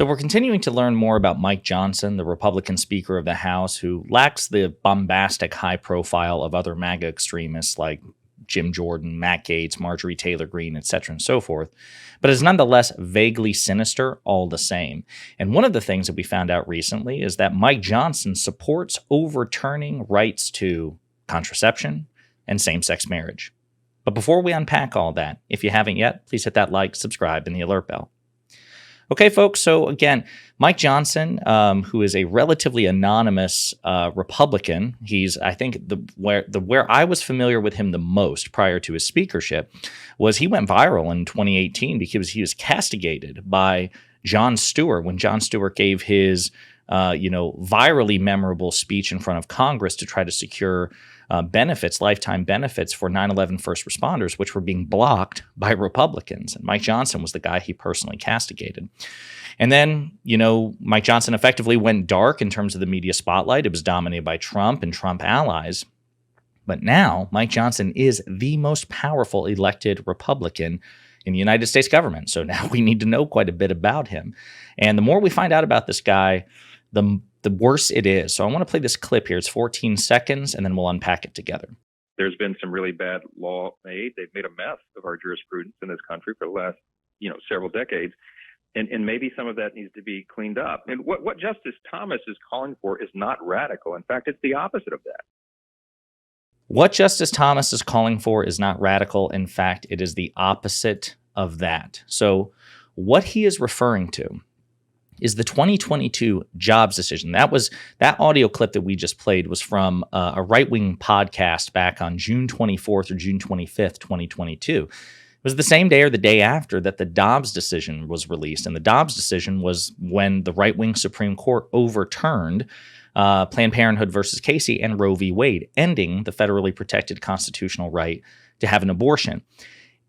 So we're continuing to learn more about Mike Johnson, the Republican Speaker of the House, who lacks the bombastic high profile of other MAGA extremists like Jim Jordan, Matt Gaetz, Marjorie Taylor Greene, etc., and so forth, but is nonetheless vaguely sinister all the same. And one of the things that we found out recently is that Mike Johnson supports overturning rights to contraception and same-sex marriage. But before we unpack all that, if you haven't yet, please hit that like, subscribe, and the alert bell. Okay, folks, so again, Mike Johnson, who is a relatively anonymous Republican, he's, I think, where I was familiar with him the most prior to his speakership was he went viral in 2018 because he was castigated by Jon Stewart when Jon Stewart gave his virally memorable speech in front of Congress to try to secure benefits, lifetime benefits for 9/11 first responders, which were being blocked by Republicans. And Mike Johnson was the guy he personally castigated. And then, Mike Johnson effectively went dark in terms of the media spotlight. It was dominated by Trump and Trump allies. But now Mike Johnson is the most powerful elected Republican in the United States government. So now we need to know quite a bit about him. And the more we find out about this guy, the worse it is. So I want to play this clip here. It's 14 seconds, and then we'll unpack it together. There's been some really bad law made. They've made a mess of our jurisprudence in this country for the last, several decades. And maybe some of that needs to be cleaned up. And what Justice Thomas is calling for is not radical. In fact, it's the opposite of that. What Justice Thomas is calling for is not radical. In fact, it is the opposite of that. So what he is referring to is the 2022 jobs decision. That audio clip that we just played was from a right-wing podcast back on June 24th or June 25th, 2022. It was the same day or the day after that the Dobbs decision was released. And the Dobbs decision was when the right-wing Supreme Court overturned Planned Parenthood versus Casey and Roe v. Wade, ending the federally protected constitutional right to have an abortion.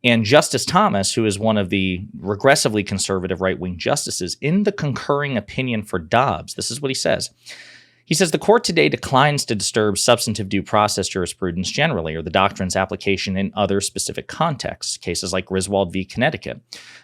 And Justice Thomas, who is one of the regressively conservative right-wing justices, in the concurring opinion for Dobbs, this is what he says. He says, the court today declines to disturb substantive due process jurisprudence generally, or the doctrine's application in other specific contexts, cases like Griswold v. Connecticut,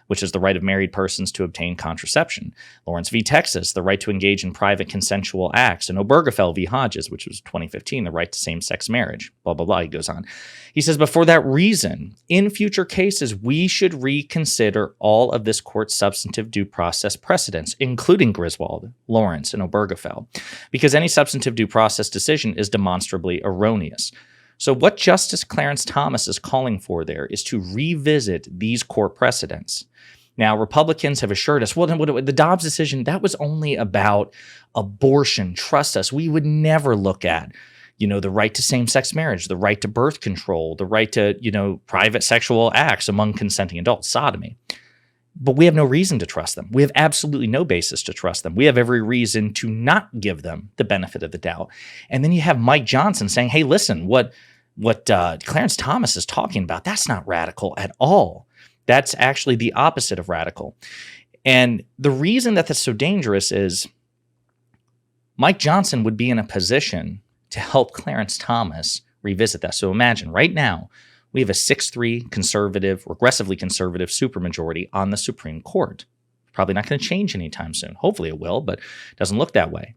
which is the right of married persons to obtain contraception, Lawrence v. Texas, the right to engage in private consensual acts, and Obergefell v. Hodges, which was 2015, the right to same-sex marriage, blah, blah, blah. He goes on. He says, but for that reason, in future cases, we should reconsider all of this court's substantive due process precedents, including Griswold, Lawrence, and Obergefell, because any substantive due process decision is demonstrably erroneous. So what Justice Clarence Thomas is calling for there is to revisit these court precedents. Now, Republicans have assured us, well, the Dobbs decision, that was only about abortion. Trust us, we would never look at the right to same-sex marriage, the right to birth control, the right to, private sexual acts among consenting adults, sodomy. But we have no reason to trust them. We have absolutely no basis to trust them. We have every reason to not give them the benefit of the doubt. And then you have Mike Johnson saying, hey, listen, what Clarence Thomas is talking about, that's not radical at all. That's actually the opposite of radical. And the reason that that's so dangerous is Mike Johnson would be in a position to help Clarence Thomas revisit that. So imagine right now, we have a 6-3 conservative, regressively conservative supermajority on the Supreme Court. Probably not going to change anytime soon. Hopefully it will, but it doesn't look that way.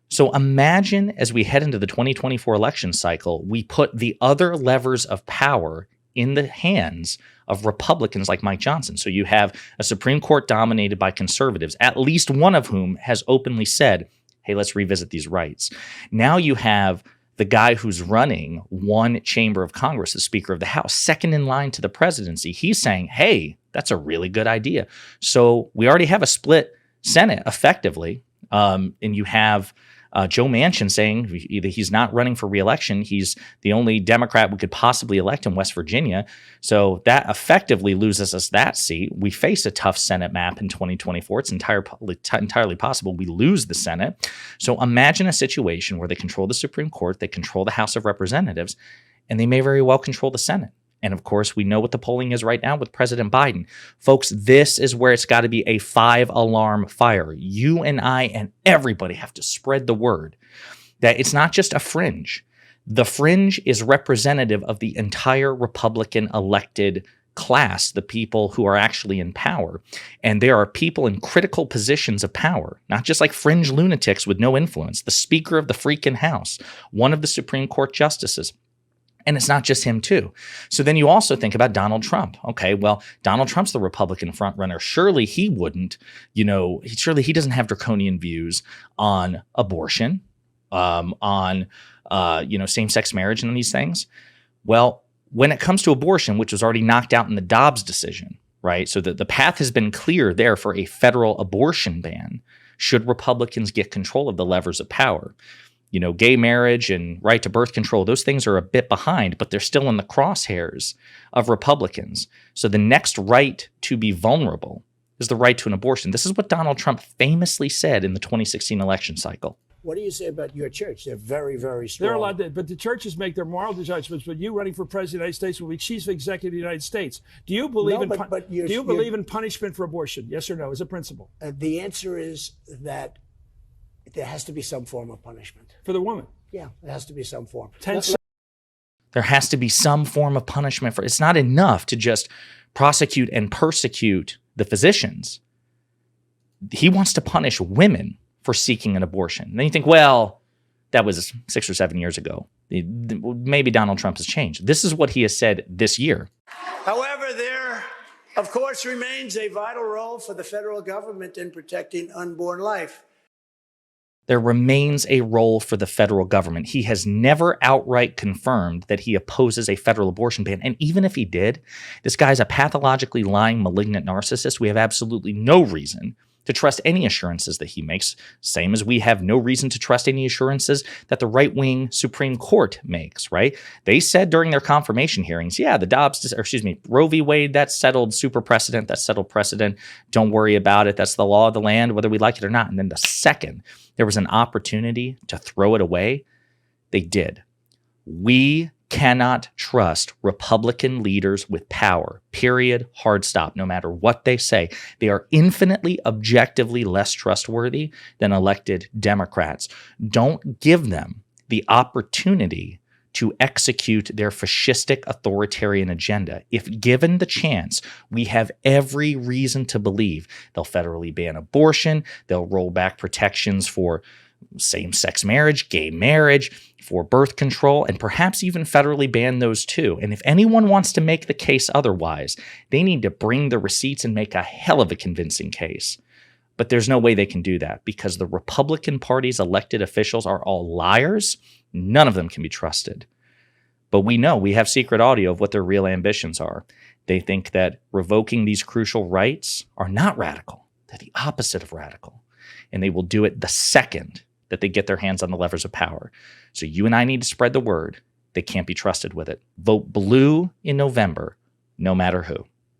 So imagine as we head into the 2024 election cycle, we put the other levers of power in the hands of Republicans like Mike Johnson. So you have a Supreme Court dominated by conservatives, at least one of whom has openly said, hey, let's revisit these rights. Now you have the guy who's running one chamber of Congress, the Speaker of the House, second in line to the presidency. He's saying, hey, that's a really good idea. So we already have a split Senate effectively. And you have Joe Manchin saying either he's not running for re-election, he's the only Democrat we could possibly elect in West Virginia. So that effectively loses us that seat. We face a tough Senate map in 2024. It's entirely possible we lose the Senate. So imagine a situation where they control the Supreme Court, they control the House of Representatives, and they may very well control the Senate. And of course, we know what the polling is right now with President Biden. Folks, this is where it's got to be a 5-alarm fire. You and I and everybody have to spread the word that it's not just a fringe. The fringe is representative of the entire Republican elected class the people who are actually in power. And there are people in critical positions of power, not just like fringe lunatics with no influence. The Speaker of the freaking House, one of the Supreme Court justices. And it's not just him, too. So then you also think about Donald Trump. Okay, well, Donald Trump's the Republican frontrunner. Surely he wouldn't, surely he doesn't have draconian views on abortion, on same-sex marriage and these things. Well, when it comes to abortion, which was already knocked out in the Dobbs decision, right? So the path has been clear there for a federal abortion ban should Republicans get control of the levers of power. Gay marriage and right to birth control, those things are a bit behind, but they're still in the crosshairs of Republicans. So the next right to be vulnerable is the right to an abortion. This is what Donald Trump famously said in the 2016 election cycle. What do you say about your church? They're very, very strong. They're allowed to, but the churches make their moral judgments. But you running for president of the United States will be chief executive of the United States. Do you believe believe in punishment for abortion? Yes or no, as a principle? The answer is that there has to be some form of punishment. For the woman? Yeah, there has to be some form. There has to be some form of punishment for. It's not enough to just prosecute and persecute the physicians. He wants to punish women for seeking an abortion. And then you think, well, that was 6 or 7 years ago. Maybe Donald Trump has changed. This is what he has said this year. However, there, of course, remains a vital role for the federal government in protecting unborn life. There remains a role for the federal government. He has never outright confirmed that he opposes a federal abortion ban. And even if he did, this guy's a pathologically lying, malignant narcissist. We have absolutely no reason to trust any assurances that he makes, same as we have no reason to trust any assurances that the right-wing Supreme Court makes, right? They said during their confirmation hearings, yeah, Roe v. Wade, that's settled super precedent, that's settled precedent. Don't worry about it. That's the law of the land, whether we like it or not. And then the second there was an opportunity to throw it away, they did. We cannot trust Republican leaders with power, period, hard stop, no matter what they say. They are infinitely, objectively less trustworthy than elected Democrats. Don't give them the opportunity to execute their fascistic authoritarian agenda. If given the chance, we have every reason to believe they'll federally ban abortion, they'll roll back protections for same-sex marriage, gay marriage, for birth control, and perhaps even federally ban those too. And if anyone wants to make the case otherwise, they need to bring the receipts and make a hell of a convincing case. But there's no way they can do that because the Republican Party's elected officials are all liars. None of them can be trusted. But we know, we have secret audio of what their real ambitions are. They think that revoking these crucial rights are not radical. They're the opposite of radical. And they will do it the second that they get their hands on the levers of power. So you and I need to spread the word. They can't be trusted with it. Vote blue in November, no matter who.